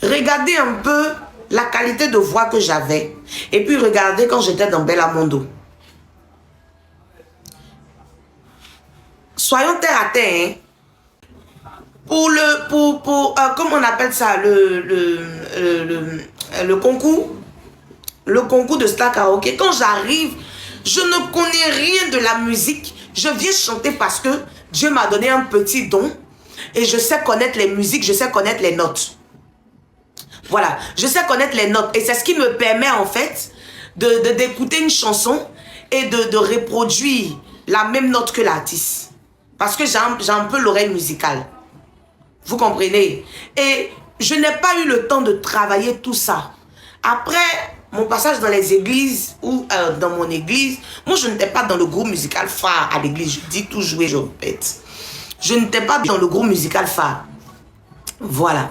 Regardez un peu la qualité de voix que j'avais. Et puis regardez quand j'étais dans Bellamondo. Soyons terre à terre. Hein. Comment on appelle ça, le concours. Le concours de Star Karaoke. Quand j'arrive, je ne connais rien de la musique. Je viens chanter parce que Dieu m'a donné un petit don. Et je sais connaître les musiques, je sais connaître les notes. Voilà, je sais connaître les notes. Et c'est ce qui me permet en fait d'écouter une chanson et de reproduire la même note que l'artiste. Parce que j'ai un peu l'oreille musicale. Vous comprenez? Et je n'ai pas eu le temps de travailler tout ça. Après mon passage dans les églises ou dans mon église, moi je n'étais pas dans le groupe musical phare à l'église. Je dis toujours et je répète. Je n'étais pas dans le groupe musical phare. Voilà.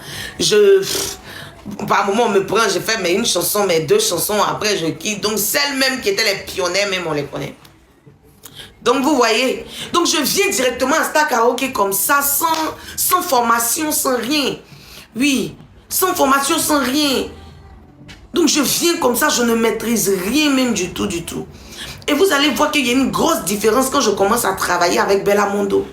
Par moment, on me prend, je fais une chanson, mais 2 chansons, après je quitte. Donc, celles même qui étaient les pionnières, même on les connaît. Donc, vous voyez. Donc, je viens directement à Star Karaoke comme ça, sans formation, sans rien. Oui, sans formation, sans rien. Donc, je viens comme ça, je ne maîtrise rien même du tout, du tout. Et vous allez voir qu'il y a une grosse différence quand je commence à travailler avec Bellamondo.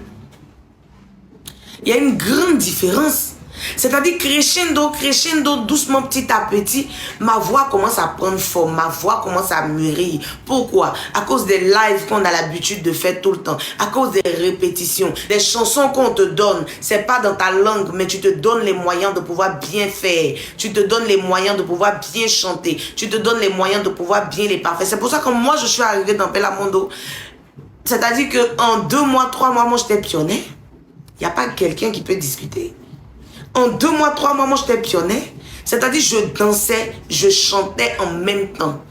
Il y a une grande différence. C'est-à-dire crescendo, crescendo, doucement, petit à petit, ma voix commence à prendre forme, ma voix commence à mûrir. Pourquoi? À cause des lives qu'on a l'habitude de faire tout le temps, à cause des répétitions, des chansons qu'on te donne. C'est pas dans ta langue, mais tu te donnes les moyens de pouvoir bien faire. Tu te donnes les moyens de pouvoir bien chanter. Tu te donnes les moyens de pouvoir bien les parfaire. C'est pour ça que moi, je suis arrivée dans Bellamondo. C'est-à-dire qu'en 2 mois, 3 mois, moi, j'étais pionnière. Il n'y a pas quelqu'un qui peut discuter. En 2 mois, 3 mois, moi, j'étais pionnière. C'est-à-dire, je dansais, je chantais en même temps.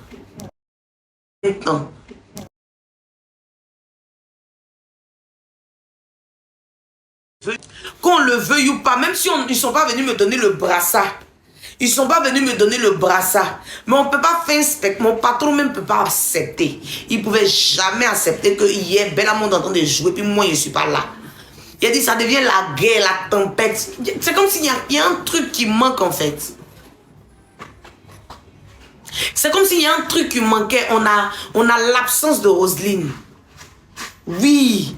Qu'on le veuille ou pas, même si ils ne sont pas venus me donner le brassard. Ils ne sont pas venus me donner le brassard. Mais on ne peut pas faire un spectacle. Mon patron même ne peut pas accepter. Il ne pouvait jamais accepter que hier, Bellamondo en train de jouer, puis moi, je ne suis pas là. Il a dit, ça devient la guerre, la tempête. C'est comme s'il y a un truc qui manque en fait. C'est comme s'il y a un truc qui manquait. On a l'absence de Roselyne. Oui.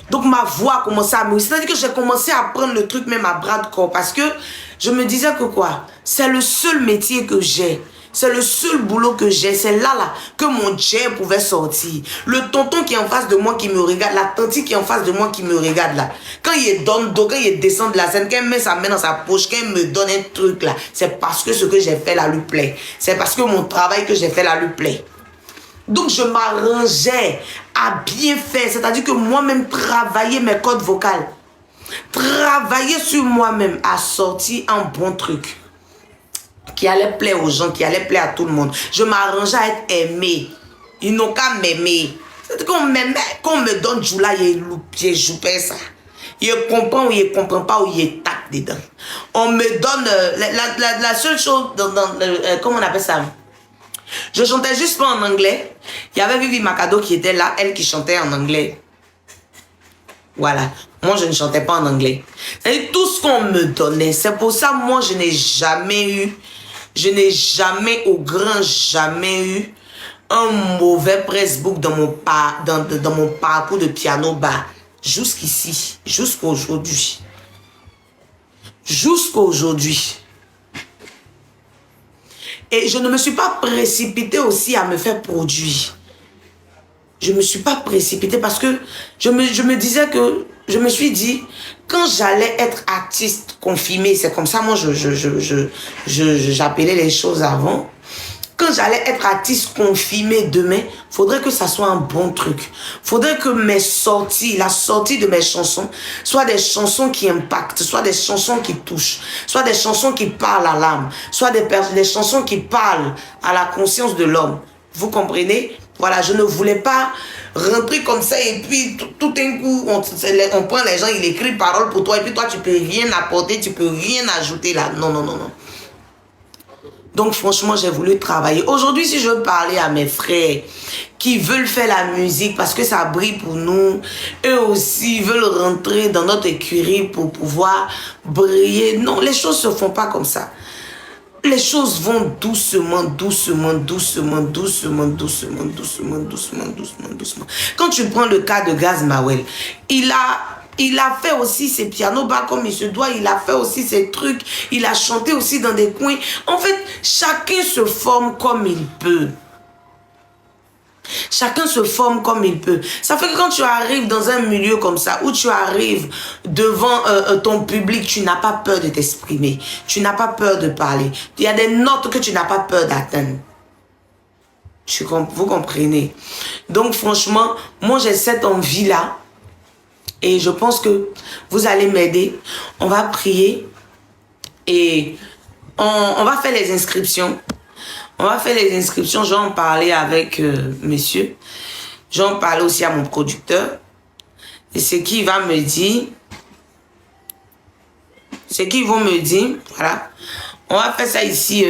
Donc ma voix a commencé à mourir. C'est-à-dire que j'ai commencé à prendre le truc même à bras de corps. Parce que je me disais que quoi? C'est le seul métier que j'ai. C'est le seul boulot que j'ai. C'est là que mon Dieu pouvait sortir. Le tonton qui est en face de moi qui me regarde. La tante qui est en face de moi qui me regarde là. Quand il donne dos, quand il descend de la scène, quand il met sa main dans sa poche, quand il me donne un truc là, c'est parce que ce que j'ai fait là lui plaît. C'est parce que mon travail que j'ai fait là lui plaît. Donc je m'arrangeais à bien faire. C'est-à-dire que moi-même travailler mes cordes vocales. Travailler sur moi-même à sortir un bon truc. Qui allait plaire aux gens, qui allait plaire à tout le monde. Je m'arrangeais à être aimé. Ils n'ont qu'à m'aimer. C'est qu'on m'aimait, qu'on me donne du là, il joue pas ça. Il comprend ou il comprend pas ou il tape dedans. On me donne la seule chose comment on appelle ça? Je chantais juste pas en anglais. Il y avait Vivi Macado qui était là, elle qui chantait en anglais. Voilà. Moi, je ne chantais pas en anglais. C'est tout ce qu'on me donnait. C'est pour ça, moi, je n'ai jamais au grand jamais eu un mauvais pressbook dans mon parcours de piano bar. Jusqu'ici, jusqu'à aujourd'hui. Jusqu'à aujourd'hui. Et je ne me suis pas précipitée aussi à me faire produire. Je ne me suis pas précipitée parce que je me disais que, je me suis dit, quand j'allais être artiste confirmé, c'est comme ça, moi, j'appelais les choses avant. Quand j'allais être artiste confirmé demain, il faudrait que ça soit un bon truc. Il faudrait que mes sorties, la sortie de mes chansons, soient des chansons qui impactent, soit des chansons qui touchent, soit des chansons qui parlent à l'âme, soit des chansons qui parlent à la conscience de l'homme. Vous comprenez? Voilà, je ne voulais pas rentrer comme ça et puis tout d'un coup, on prend les gens, il écrit parole pour toi et puis toi, tu peux rien apporter, tu peux rien ajouter là. Non, non, non, non. Donc franchement, j'ai voulu travailler. Aujourd'hui, si je veux parler à mes frères qui veulent faire la musique parce que ça brille pour nous, eux aussi veulent rentrer dans notre écurie pour pouvoir briller. Non, les choses se font pas comme ça. Les choses vont doucement, doucement, doucement, doucement, doucement, doucement, doucement, doucement, doucement. Quand tu prends le cas de Gaz Mawel, il a fait aussi ses pianos bas comme il se doit, il a fait aussi ses trucs, il a chanté aussi dans des coins. En fait, chacun se forme comme il peut. Chacun se forme comme il peut. Ça fait que quand tu arrives dans un milieu comme ça, où tu arrives devant ton public, tu n'as pas peur de t'exprimer. Tu n'as pas peur de parler. Il y a des notes que tu n'as pas peur d'atteindre. Vous comprenez? Donc franchement, moi j'ai cette envie-là. Et je pense que vous allez m'aider. On va prier. Et on va faire les inscriptions. On va faire les inscriptions. Je vais en parler avec monsieur. Je vais en parler aussi à mon producteur. Et ce qu'il va me dire. Ce qu'ils vont me dire. Voilà. On va faire ça ici.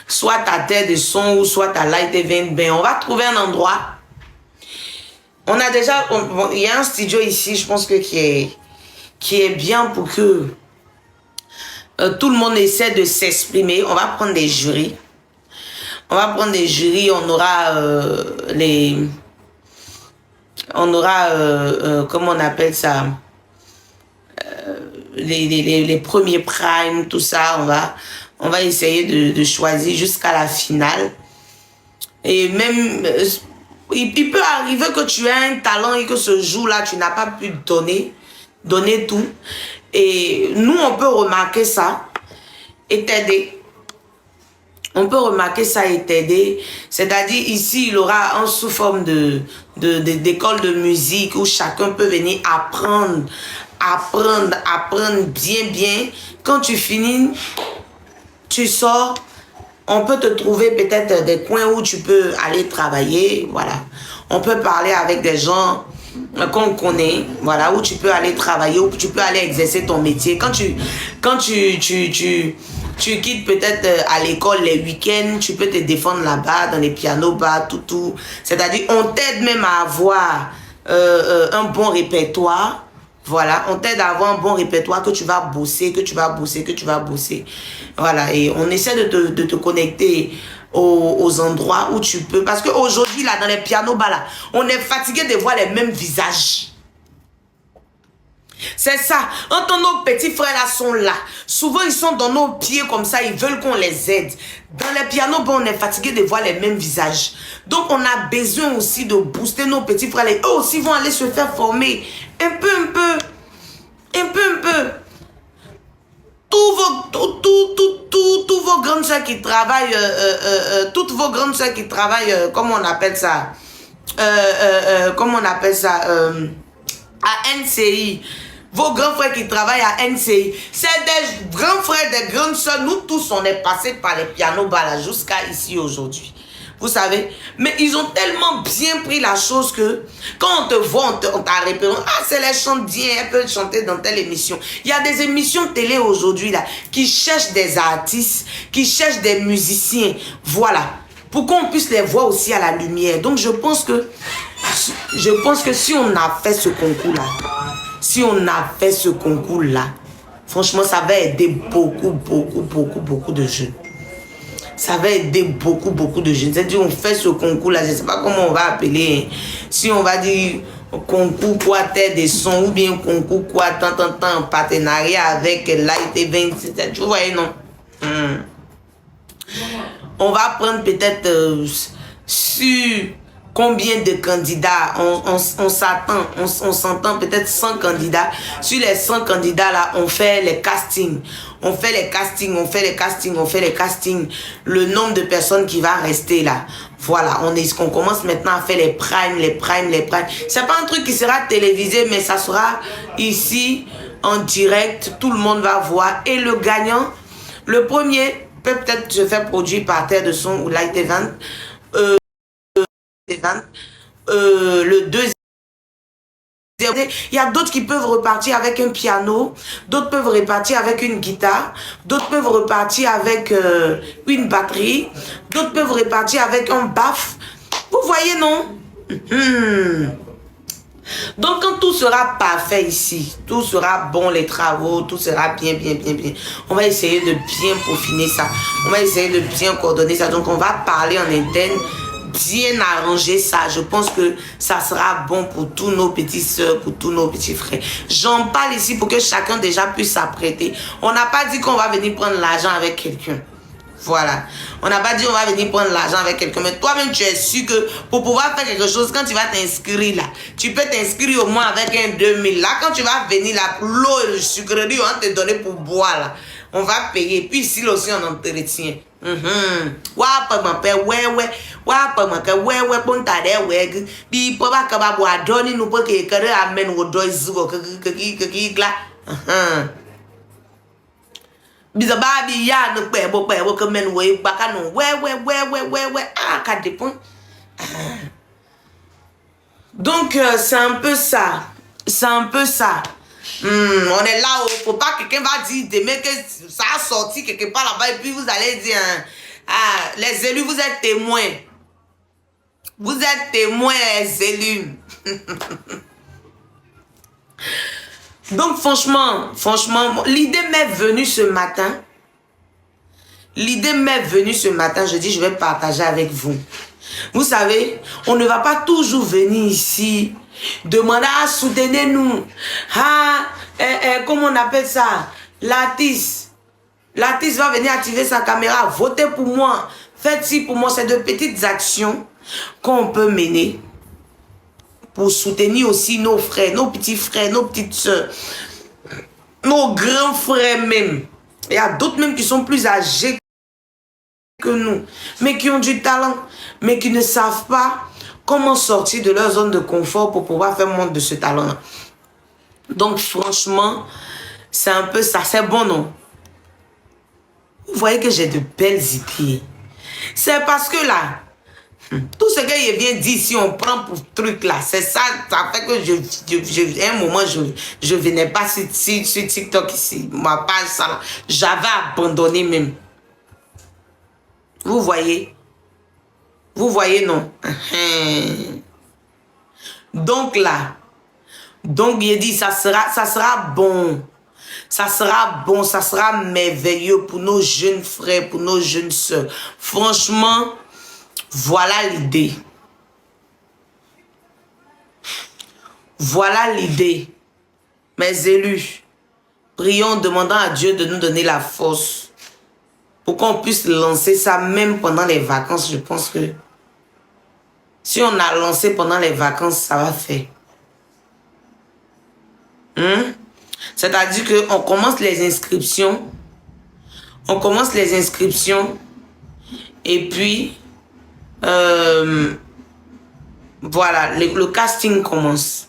Soit à terre de son ou soit à Light Event. Ben, on va trouver un endroit. On a déjà. Il y a un studio ici. Je pense que qui est bien pour que tout le monde essaie de s'exprimer. On va prendre des jurys. On va prendre des jurys. On aura comment on appelle ça, les premiers primes, tout ça. On va essayer de choisir jusqu'à la finale. Et même, il peut arriver que tu aies un talent et que ce jour-là, tu n'as pas pu donner tout. Et nous, on peut remarquer ça et t'aider. On peut remarquer ça et t'aider. C'est-à-dire, ici, il aura un sous forme d'école de musique où chacun peut venir apprendre bien. Quand tu finis, tu sors, on peut te trouver peut-être des coins où tu peux aller travailler. Voilà. On peut parler avec des gens qu'on connaît, voilà, où tu peux aller travailler, où tu peux aller exercer ton métier. Quand tu quittes peut-être à l'école les week-ends, tu peux te défendre là-bas, dans les pianos bas, tout. C'est-à-dire, on t'aide même à avoir un bon répertoire. Voilà, on t'aide à avoir un bon répertoire que tu vas bosser. Voilà, et on essaie de te connecter aux endroits où tu peux. Parce qu'aujourd'hui, là, dans les pianos bas, là, on est fatigué de voir les mêmes visages. C'est ça. Quand nos petits frères là sont là, souvent ils sont dans nos pieds comme ça, ils veulent qu'on les aide. Dans les pianos, on est fatigué de voir les mêmes visages. Donc on a besoin aussi de booster nos petits frères. Eux aussi vont aller se faire former un peu. Tous vos grandes soeurs qui travaillent, toutes vos grandes soeurs qui travaillent, comment on appelle ça, à NCI. Vos grands frères qui travaillent à NCI, c'est des grands frères, des grandes soeurs. Nous tous, on est passés par les pianos bas jusqu'à ici aujourd'hui. Vous savez, mais ils ont tellement bien pris la chose que quand on te voit, on t'a repéré. Ah, c'est les chante bien, elle peut chanter dans telle émission. Il y a des émissions télé aujourd'hui là qui cherchent des artistes, qui cherchent des musiciens. Voilà, pour qu'on puisse les voir aussi à la lumière. Donc je pense que si on a fait ce concours là, franchement, ça va aider beaucoup de jeunes. Ça va aider beaucoup de jeunes. C'est-à-dire, on fait ce concours-là, je ne sais pas comment on va appeler. Si on va dire concours quoi, terre des sons, ou bien concours quoi, tant, en partenariat avec Light Event, tu vois, non? On va prendre peut-être sur combien de candidats, on s'entend peut-être 100 candidats. Sur les 100 candidats là, on fait les castings. On fait les castings. Le nombre de personnes qui va rester là. Voilà, on commence maintenant à faire les primes. C'est pas un truc qui sera télévisé, mais ça sera ici en direct. Tout le monde va voir. Et le gagnant, le premier peut peut-être se faire produire par Terre de Son ou Light Event. Le deuxième Il y a d'autres qui peuvent repartir avec un piano, d'autres peuvent repartir avec une guitare, d'autres peuvent repartir avec une batterie, d'autres peuvent repartir avec un baff. Vous voyez, non? Donc, quand tout sera parfait ici, tout sera bon, les travaux, tout sera bien. On va essayer de bien peaufiner ça. On va essayer de bien coordonner ça. Donc, on va parler en interne, bien arranger ça. Je pense que ça sera bon pour tous nos petites soeurs, pour tous nos petits frères. J'en parle ici pour que chacun déjà puisse s'apprêter. On n'a pas dit qu'on va venir prendre l'argent avec quelqu'un. Voilà. On n'a pas dit on va venir prendre l'argent avec quelqu'un. Mais toi-même, tu es sûr que pour pouvoir faire quelque chose, quand tu vas t'inscrire là, tu peux t'inscrire au moins avec un 2000. Là, quand tu vas venir là, l'eau et le sucrerie, on va te donner pour boire là. On va payer. Puis ici aussi, on entretient. Wapa mon père, ouais. Wapa mon père, ouais, bon t'as ouais. Puis pour pas que va boire, donner nous pour que quelqu'un amène au dos, que là. Bizababi ya no pebo que men way bakano ouais ah ça dépend. Donc c'est un peu ça. On est là, faut pas que quelqu'un va dire demain que ça a sorti quelque part là-bas et puis vous allez dire les élus vous êtes témoins. Vous êtes témoins les élus. Donc, franchement, l'idée m'est venue ce matin. Je dis, je vais partager avec vous. Vous savez, on ne va pas toujours venir ici, demander à soutenir nous. Comment on appelle ça? L'artiste va venir activer sa caméra, votez pour moi, faites ci pour moi. C'est de petites actions qu'on peut mener pour soutenir aussi nos frères, nos petits frères, nos petites soeurs, nos grands frères même. Il y a d'autres même qui sont plus âgés que nous, mais qui ont du talent, mais qui ne savent pas comment sortir de leur zone de confort pour pouvoir faire montre de ce talent-là. Donc franchement, c'est un peu ça. C'est bon, non? Vous voyez que j'ai de belles idées. C'est parce que là, tout ce qu'il vient dire, si on prend pour truc là, c'est ça, ça fait que un moment, je venais pas sur TikTok ici, ma page, ça, j'avais abandonné même. Vous voyez, non? Donc là, il dit, ça sera bon. Ça sera merveilleux pour nos jeunes frères, pour nos jeunes soeurs. Franchement, voilà l'idée. Mes élus, prions, demandant à Dieu de nous donner la force pour qu'on puisse lancer ça même pendant les vacances. Je pense que si on a lancé pendant les vacances, ça va faire. C'est-à-dire qu'on commence les inscriptions. Et puis voilà, le casting commence.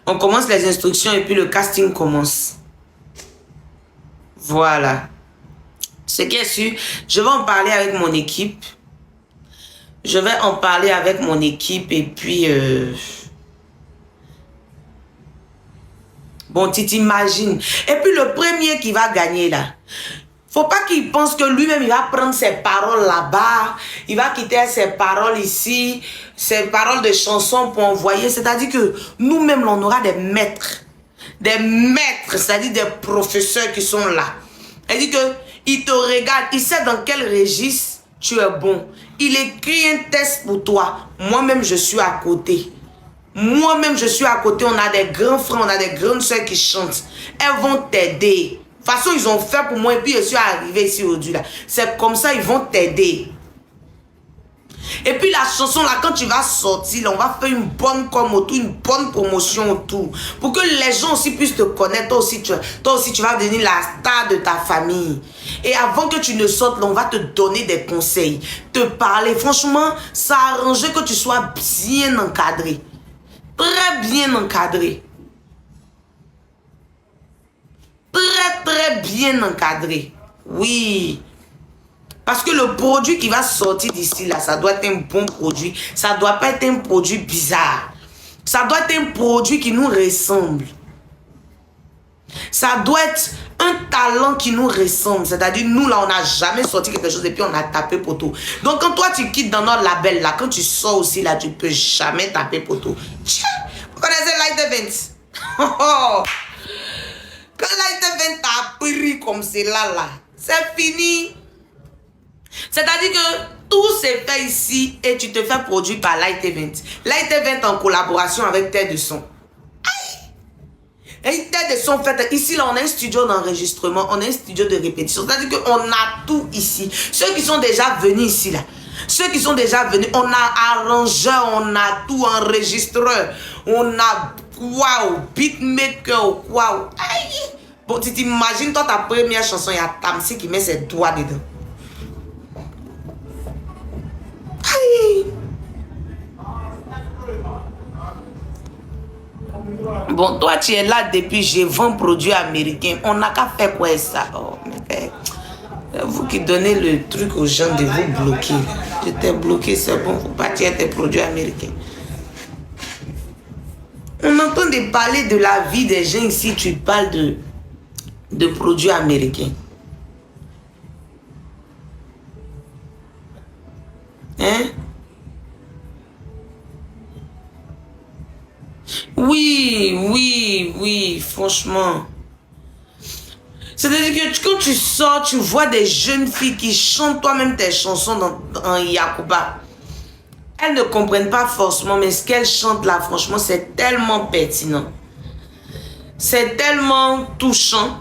On commence les instructions et puis le casting commence. Voilà. Ce qui est sûr, je vais en parler avec mon équipe. Et puis bon, tu t'imagines. Et puis le premier qui va gagner là, faut pas qu'il pense que lui-même, il va prendre ses paroles là-bas, il va quitter ses paroles ici, ses paroles de chansons pour envoyer. C'est-à-dire que nous-mêmes, on aura des maîtres, c'est-à-dire des professeurs qui sont là. C'est-à-dire qu'il te regarde, il sait dans quel registre tu es bon. Il écrit un test pour toi. Moi-même, je suis à côté. On a des grands frères, on a des grandes soeurs qui chantent. Elles vont t'aider. De toute façon, ils ont fait pour moi et puis je suis arrivé ici aujourd'hui. C'est comme ça, ils vont t'aider. Et puis la chanson, là, quand tu vas sortir, là, on va faire une bonne com autour, une bonne promotion autour. Pour que les gens aussi puissent te connaître. Toi aussi, tu vas devenir la star de ta famille. Et avant que tu ne sortes, là, on va te donner des conseils. Te parler. Franchement, ça a arrangé que tu sois bien encadré. Très bien encadré. Très bien encadré. Oui. Parce que le produit qui va sortir d'ici, là, ça doit être un bon produit. Ça ne doit pas être un produit bizarre. Ça doit être un produit qui nous ressemble. Ça doit être un talent qui nous ressemble. C'est-à-dire, nous, là, on n'a jamais sorti quelque chose et puis on a tapé poteau. Donc, quand toi, tu quittes dans notre label, là, quand tu sors aussi, là, tu peux jamais taper poteau. Tiens, vous connaissez Light Events? Quand Light Events t'a pris comme c'est là, c'est fini. C'est-à-dire que tout s'est fait ici et tu te fais produire par Light Events. Light Events en collaboration avec Terre de Son. Et Terre de Son fait ici, là, on a un studio d'enregistrement, on a un studio de répétition. C'est-à-dire qu'on a tout ici. Ceux qui sont déjà venus ici, là, ceux qui sont déjà venus, on a arrangeur, on a tout, enregistreur, on a waouh, beatmaker, waouh. Bon, tu t'imagines, toi, ta première chanson, il y a Tamsi qui met ses doigts dedans. Aïe. Bon, toi, tu es là depuis, je vends produits américains. On n'a qu'à faire quoi ça? Oh, mais vous qui donnez le truc aux gens de vous bloquer. Je t'ai bloqué, c'est bon, faut partir tes produits américains. On entend de parler de la vie des gens ici, tu parles de produits américains. Hein? Oui, franchement. C'est-à-dire que quand tu sors, tu vois des jeunes filles qui chantent toi-même tes chansons dans Yacouba. Elles ne comprennent pas forcément, mais ce qu'elles chantent là, franchement, c'est tellement pertinent. C'est tellement touchant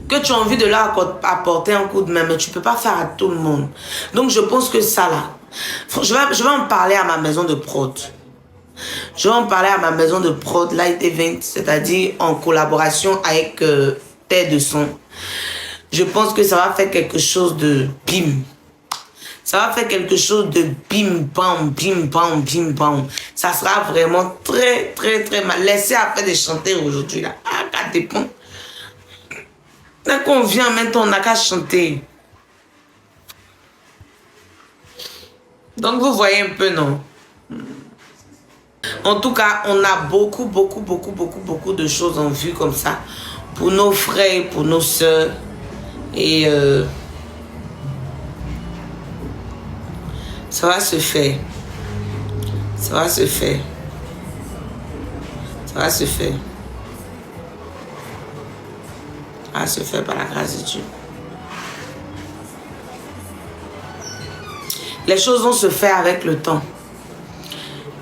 que tu as envie de leur apporter un coup de main, mais tu ne peux pas faire à tout le monde. Donc, je pense que ça là, je vais en parler à ma maison de prod. Je vais en parler à ma maison de prod, Light Event, c'est-à-dire en collaboration avec Terre de Son. Je pense que ça va faire quelque chose de bim. Ça va faire quelque chose de bim, bam, bim, bam, bim, bam. Ça sera vraiment très, très, très mal. Laissez à faire de chanter aujourd'hui, là. Ah, ça dépend. Dès qu'on vient maintenant, on n'a qu'à chanter. Donc, vous voyez un peu, non? En tout cas, on a beaucoup de choses en vue comme ça. Pour nos frères, pour nos sœurs. Et ça va se faire. Ça va se faire. Ça va se faire. Ça va se faire par la grâce de Dieu. Les choses vont se faire avec le temps.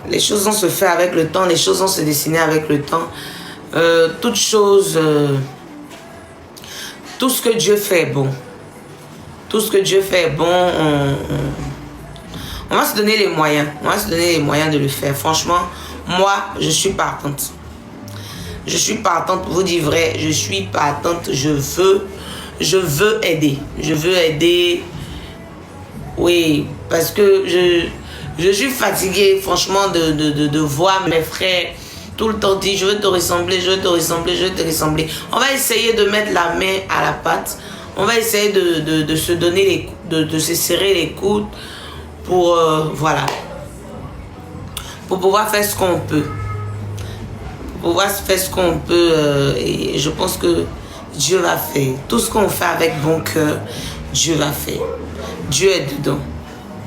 Les choses vont se faire avec le temps. Les choses vont se dessiner avec le temps. Toutes choses... tout ce que Dieu fait est bon. Tout ce que Dieu fait est bon. On va se donner les moyens. On va se donner les moyens de le faire. Franchement, moi, je suis partante. Je suis partante, pour vous dire vrai. Je suis partante. Je veux aider. Je veux aider. Oui, parce que je suis fatiguée, franchement, de voir mes frères tout le temps dire, je veux te ressembler, je veux te ressembler, je veux te ressembler. On va essayer de mettre la main à la pâte. On va essayer de se donner de se serrer les coudes pour, voilà, pour pouvoir faire ce qu'on peut. Pour pouvoir faire ce qu'on peut, et je pense que Dieu va faire. Tout ce qu'on fait avec bon cœur, Dieu va faire. Dieu est dedans.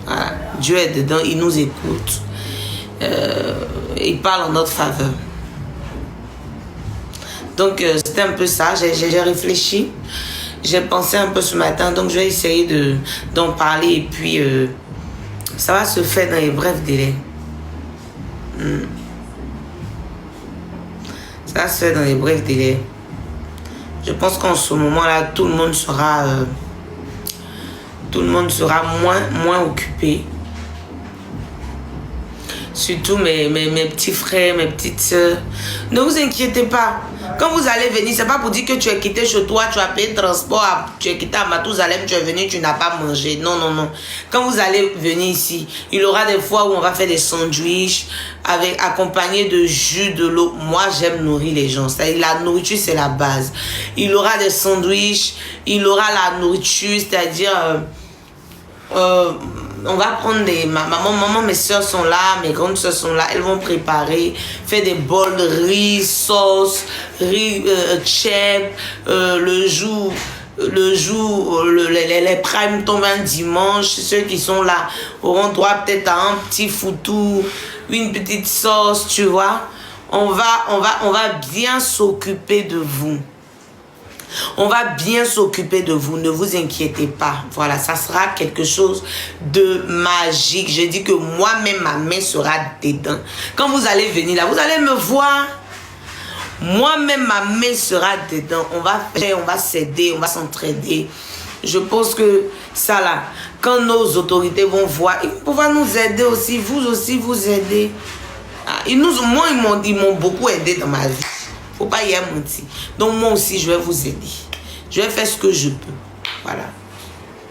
Voilà. Dieu est dedans, il nous écoute. Il parle en notre faveur. Donc, c'était un peu ça. J'ai réfléchi. J'ai pensé un peu ce matin. Donc, je vais essayer d'en parler. Et puis, ça va se faire dans les brefs délais. Ça va se faire dans les brefs délais. Je pense qu'en ce moment-là, tout le monde sera... moins occupé. Surtout mes petits frères, mes petites soeurs. Ne vous inquiétez pas. Quand vous allez venir, c'est pas pour dire que tu es quitté chez toi, tu as payé le transport, tu es quitté à Matousalem, tu es venu, tu n'as pas mangé. Non, non, non. Quand vous allez venir ici, il y aura des fois où on va faire des sandwichs accompagnés de jus, de l'eau. Moi, j'aime nourrir les gens. La nourriture, c'est la base. Il y aura des sandwichs, il y aura la nourriture, c'est-à-dire on va prendre des... Maman, mes soeurs sont là, mes grandes soeurs sont là. Elles vont préparer, faire des bols de riz, sauce, riz, chèvre, le jour, les primes tombent un dimanche. Ceux qui sont là auront droit peut-être à un petit foutou, une petite sauce, tu vois. On va bien s'occuper de vous. On va bien s'occuper de vous, ne vous inquiétez pas. Voilà, ça sera quelque chose de magique. Je dis que moi-même, ma main sera dedans. Quand vous allez venir là, vous allez me voir. Moi-même, ma main sera dedans. On va faire, on va s'aider, on va s'entraider. Je pense que ça là, quand nos autorités vont voir, ils vont pouvoir nous aider aussi. Vous aussi, vous aider. Ah, moi, ils m'ont beaucoup aidé dans ma vie. Faut pas y aller mentir. Donc moi aussi, je vais vous aider. Je vais faire ce que je peux. Voilà.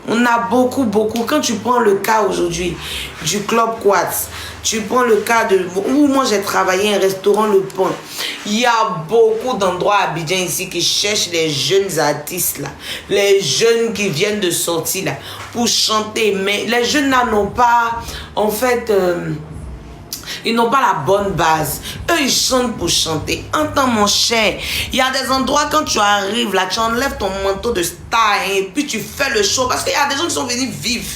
On a beaucoup. Quand tu prends le cas aujourd'hui du Club Quartz, tu prends le cas de... où moi j'ai travaillé un restaurant Le Pont. Il y a beaucoup d'endroits à Abidjan ici qui cherchent les jeunes artistes là. Les jeunes qui viennent de sortir là pour chanter. Mais les jeunes là n'ont pas... En fait... ils n'ont pas la bonne base. Eux, ils chantent pour chanter. Entends, mon cher, il y a des endroits, quand tu arrives là, tu enlèves ton manteau de star et puis tu fais le show. Parce qu'il y a des gens qui sont venus vivre.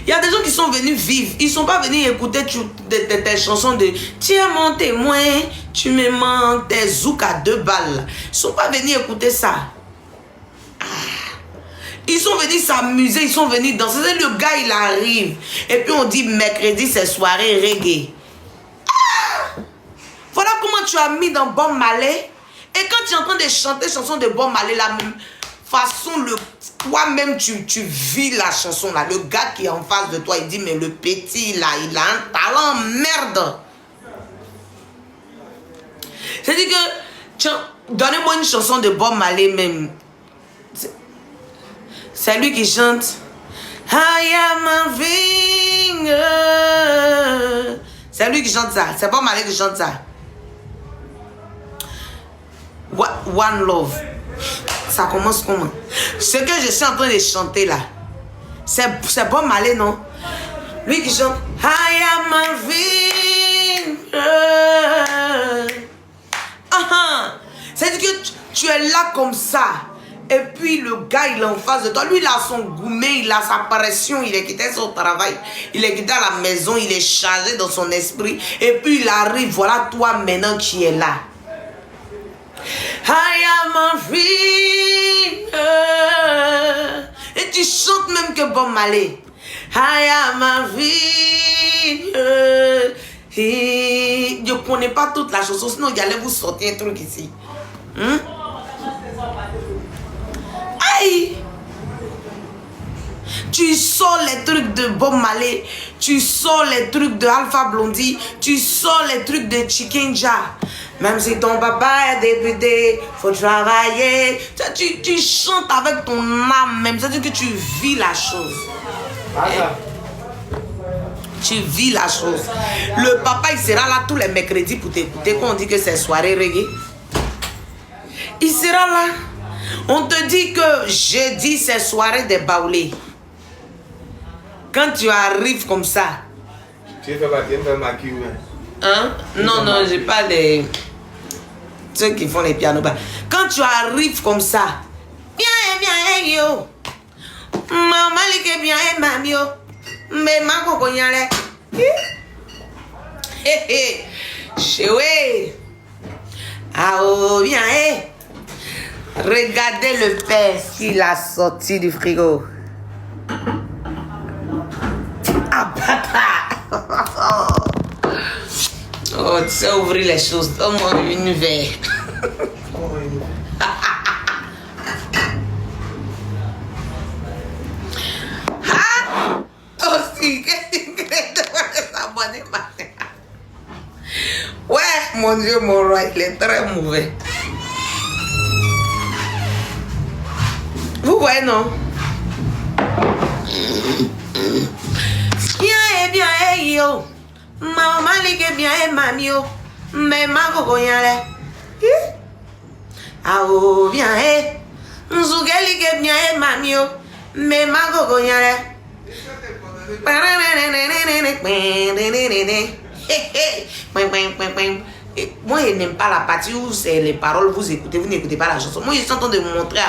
Il y a des gens qui sont venus vivre. Ils ne sont pas venus écouter tes chansons de « Tiens mon témoin, tu me mens, tes zouk à 2 balles. » Ils ne sont pas venus écouter ça. Ils sont venus s'amuser, ils sont venus danser. Le gars, il arrive. Et puis on dit mercredi, c'est soirée reggae. Ah! Voilà comment tu as mis dans Bob Marley. Et quand tu es en train de chanter chanson de Bob Marley, la même façon, toi-même, tu vis la chanson là. Le gars qui est en face de toi, il dit, mais le petit là, il a un talent, merde. C'est-à-dire que, donnez-moi une chanson de Bob Marley même. C'est lui qui chante I am a finger. C'est lui qui chante ça. C'est pas Marley qui chante ça. One Love. Ça commence comment? Ce que je suis en train de chanter là, c'est pas Marley, non? Lui qui chante I am a finger. C'est-à-dire que tu es là comme ça. Et puis le gars, il est en face de toi. Lui, il a son gourmet, il a sa pression, il est quitté son travail, il est quitté à la maison, il est chargé dans son esprit. Et puis il arrive, voilà toi maintenant qui es là. I am a finger. Et tu chantes même que Bob Marley. I am a finger. Je ne connais pas toute la chanson, sinon il allait vous sortir un truc ici. Aïe! Tu sors les trucs de Bob Marley, tu sors les trucs de Alpha Blondy, tu sors les trucs de Chikenja. Même si ton papa est député, faut travailler. Tu chantes avec ton âme même, c'est-à-dire que tu vis la chose. Tu vis la chose. Le papa, il sera là tous les mercredis pour t'écouter quand on dit que c'est soirée reggae. Il sera là. On te dit que jeudi, c'est soirée des baoulés. Quand tu arrives comme ça. Tu fais maquiller. Hein? Non, non, j'ai pas des... Ceux qui font les pianos. Quand tu arrives comme ça. Bien, yo. Maman, les bien, maman, yo. Mais ma cocognale. Hé, chéoué. Ah, oh, bien, hé. Regardez le père s'il a sorti du frigo. Ah, papa. Oh, tu sais ouvrir les choses. Donne-moi une verre. Ah! Aussi, qu'est-ce que tu crées de s'abonner matin? Ouais, mon Dieu, mon roi, il est très mauvais. Vous voyez, non? Bien, yo. Maman, les bien, mamie, yo. Mais ma cocognale. Ah, oh, bien, Nzougeli, bien, mamie, yo. Mais ma cocognale. Moi, je n'aime pas la partie où c'est les paroles, vous écoutez, vous n'écoutez pas la chanson. Moi, je suis en train de montrer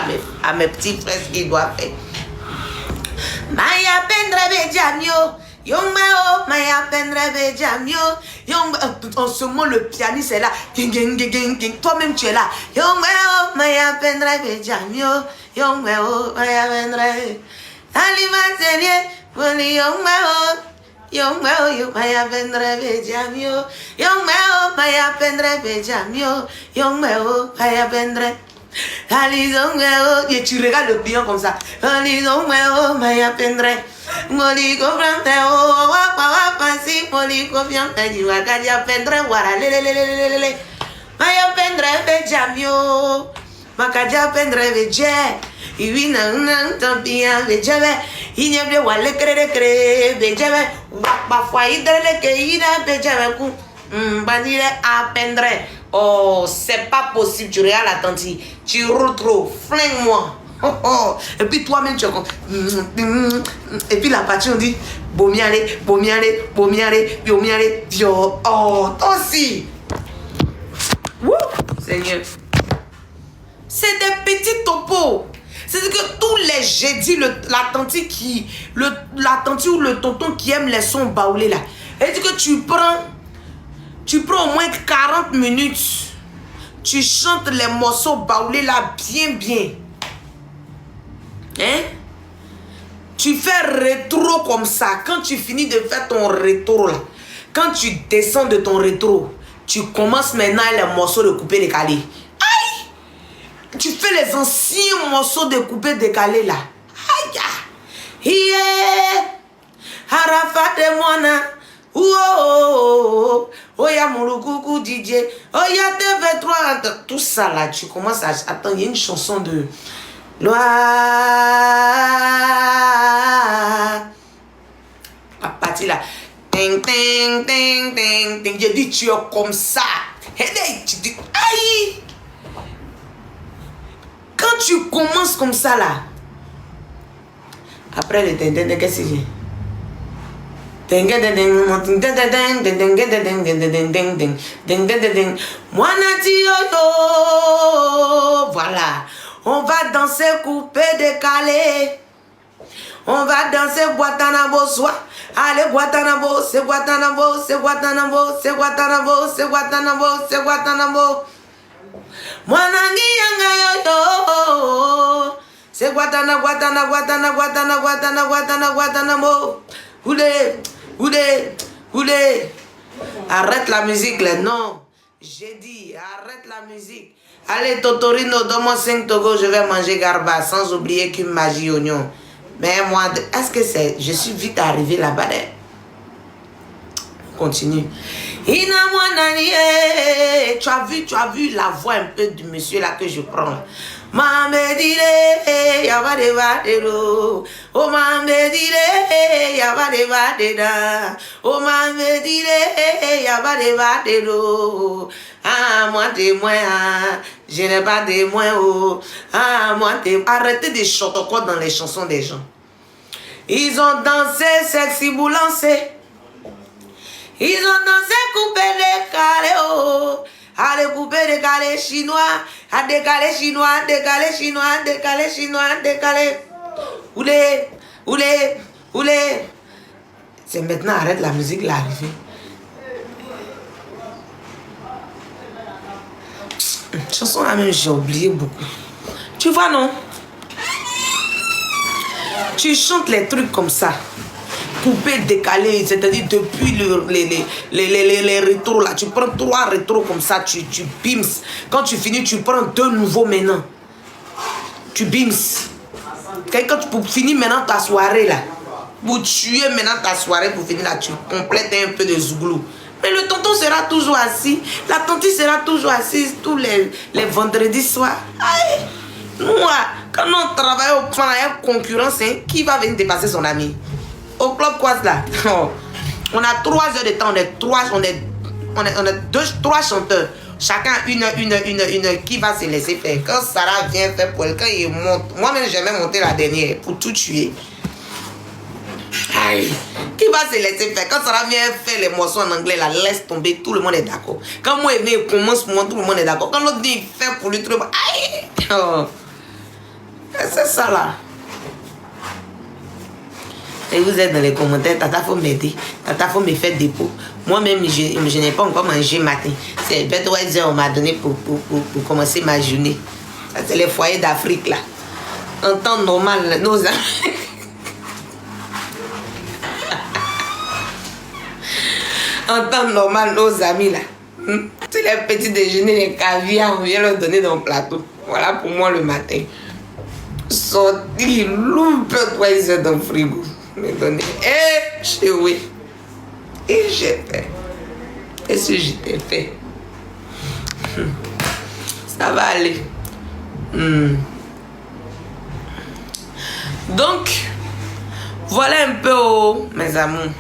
à mes petits frères ce qu'ils doivent faire. Maya pendre bejamio, young meo, maya pendre bejamio, young. En ce moment, le pianiste est là. Toi-même, tu es là. Young meo, maya pendre bejamio, young meo, maya pendre. Alima serie, poli young meo. Young meo, maya pendre bejamio, young meo, maya pendre bejamio, young meo, maya pendre. Et tu regardes le client comme ça. Oh, c'est pas possible, tu regardes la tante, tu roules trop, flingue-moi. Oh, oh. Et puis toi-même, tu es comme... Et puis la partie, on dit, bomiale, bomiale, bomiale, bomiale, Dio. Oh, toi aussi. Wouh, Seigneur. C'est des petits topos. C'est que tous les jeudis, la tante ou le tonton qui aime les sons baoulés là, elle dit que tu prends au moins 40 minutes, tu chantes les morceaux baoulés là bien. Hein? Tu fais rétro comme ça. Quand tu finis de faire ton rétro là, quand tu descends de ton rétro, tu commences maintenant les morceaux de coupé décalé. Aïe! Tu fais les anciens morceaux de coupé décalé là. Aïe! Yeah! Arafat de Moana. Oh ya Mouloukoukou DJ, oh ya TV3, tout ça là, tu commences à attendre, il y a une chanson de Loi. La partie là, ting ting ting ting ting, j'ai dit tu es comme ça, et là tu dis aïe. Quand tu commences comme ça là, après le ting ting ting, qu'est-ce que c'est? Voilà, on va danser coupé décalé, on va danser Guantanamo soir. Allez Guantanamo, c'est Guantanamo, c'est Guantanamo, c'est Guantanamo, c'est Guantanamo, c'est Guantanamo. Mwanangi yanga yo, c'est Guantanamo, Guantanamo. Oulé. Arrête la musique là, non. J'ai dit, arrête la musique. Allez, Totorino, donne-moi 5 Togo, je vais manger garba, sans oublier qu'une magie oignon. Mais moi, est-ce que c'est... Je suis vite arrivé là-bas. Continue. Tu as vu la voix un peu du monsieur là que je prends. Mamé dire, yaba de vadero. Oh mamé dire, yaba de vadera. Oh mamé dire, yaba de vadero. Ah, moi témoin, je n'ai pas témoin. Oh. Ah, moi témoin. Arrêtez de chanter encore dans les chansons des gens. Ils ont dansé sexy boulancé. Ils ont dansé coupé décalé. Oh. Allez couper décalé chinois, à décalé chinois, décalé chinois, décalé chinois, décalé. Oulé. C'est maintenant, arrête la musique là, arrivée. Chanson là même, j'ai oublié beaucoup. Tu vois non? Tu chantes les trucs comme ça. Coupé, décalé, c'est-à-dire depuis les rétros là, tu prends 3 rétros comme ça, tu bims. Quand tu finis, tu prends 2 nouveaux maintenant. Tu bims. Quand tu finis maintenant ta soirée là, pour tuer maintenant ta soirée, pour finir là, tu complètes un peu de zouglou. Mais le tonton sera toujours assis, la tante sera toujours assise tous les vendredis soirs. Aïe, moi, quand on travaille au plan, il y a concurrence, hein, qui va venir dépasser son ami? Au club quoi là? On a 3 heures de temps, on est 3 chanteurs. Chacun une heure qui va se laisser faire. Quand Sarah vient faire pour elle, quand il monte, moi-même j'aimais monter la dernière pour tout tuer. Aïe. Qui va se laisser faire? Quand Sarah vient faire les morceaux en anglais, la laisse tomber, tout le monde est d'accord. Quand moi il commence pour moi, tout le monde est d'accord. Quand l'autre dit il fait pour lui, tout le monde... Aïe. Oh. C'est ça là. Et vous êtes dans les commentaires, Tata, faut m'aider. Tata, faut me faire dépôt. Moi-même, je n'ai pas encore mangé matin. C'est 23 heures, on m'a donné pour commencer ma journée. Ça, c'est les foyers d'Afrique, là. En temps normal, nos amis... En temps normal, nos amis, là. C'est les petits déjeuners, les caviar, on vient leur donner dans le plateau. Voilà pour moi le matin. Sorti, loupe, 3 heures dans le frigo. Me donner. Et j'ai oui. Et j'ai fait. Et ce j'étais fait. Ça va aller. Donc, voilà un peu, mes amours.